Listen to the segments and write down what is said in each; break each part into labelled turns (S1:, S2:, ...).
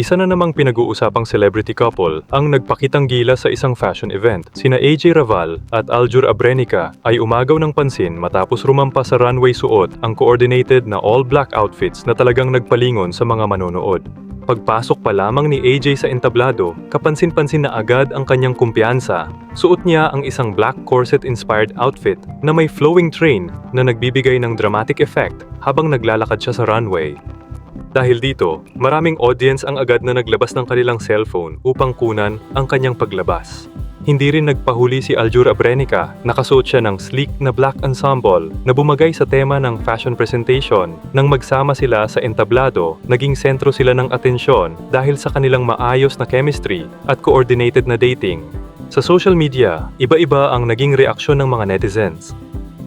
S1: Isa na namang pinag-uusapang celebrity couple ang nagpakitang gilas sa isang fashion event. Sina AJ Raval at Aljur Abrenica ay umagaw ng pansin matapos rumampa sa runway suot ang coordinated na all-black outfits na talagang nagpalingon sa mga manonood. Pagpasok pa lamang ni AJ sa entablado, kapansin-pansin na agad ang kanyang kumpiyansa. Suot niya ang isang black corset-inspired outfit na may flowing train na nagbibigay ng dramatic effect habang naglalakad siya sa runway. Dahil dito, maraming audience ang agad na naglabas ng kanilang cellphone upang kunan ang kanyang paglabas. Hindi rin nagpahuli si Aljur Abrenica, nakasuot siya ng sleek na black ensemble na bumagay sa tema ng fashion presentation. Nang magsama sila sa entablado, naging sentro sila ng atensyon dahil sa kanilang maayos na chemistry at coordinated na dating. Sa social media, iba-iba ang naging reaksyon ng mga netizens.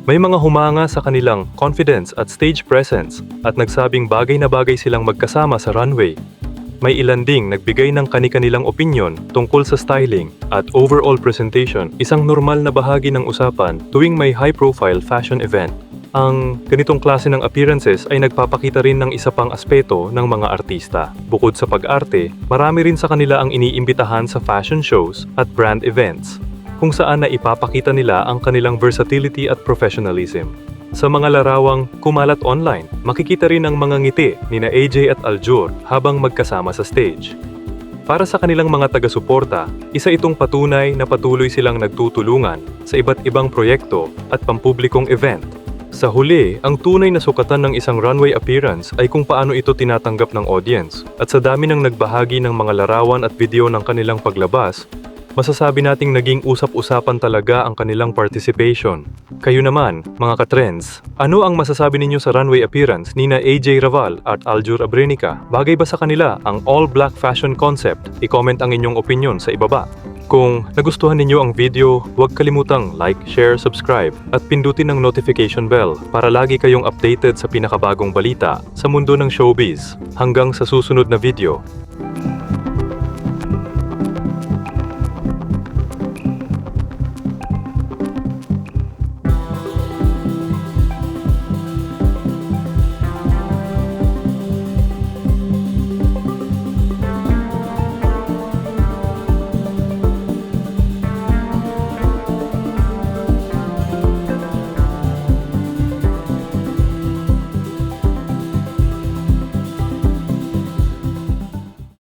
S1: May mga humanga sa kanilang confidence at stage presence at nagsabing bagay na bagay silang magkasama sa runway. May ilan ding nagbigay ng kani-kanilang opinyon tungkol sa styling at overall presentation, isang normal na bahagi ng usapan tuwing may high-profile fashion event. Ang ganitong klase ng appearances ay nagpapakita rin ng isa pang aspeto ng mga artista. Bukod sa pag-arte, marami rin sa kanila ang iniimbitahan sa fashion shows at brand events, kung saan na ipapakita nila ang kanilang versatility at professionalism. Sa mga larawang kumalat online, makikita rin ang mga ngiti nina AJ at Aljur habang magkasama sa stage. Para sa kanilang mga taga-suporta, isa itong patunay na patuloy silang nagtutulungan sa iba't ibang proyekto at pampublikong event. Sa huli, ang tunay na sukatan ng isang runway appearance ay kung paano ito tinatanggap ng audience. At sa dami ng nagbahagi ng mga larawan at video ng kanilang paglabas, masasabi nating naging usap-usapan talaga ang kanilang participation. Kayo naman, mga ka-trends, ano ang masasabi ninyo sa runway appearance nina AJ Raval at Aljur Abrenica? Bagay ba sa kanila ang all-black fashion concept? I-comment ang inyong opinion sa ibaba. Kung nagustuhan ninyo ang video, huwag kalimutang like, share, subscribe at pindutin ang notification bell para lagi kayong updated sa pinakabagong balita sa mundo ng showbiz. Hanggang sa susunod na video.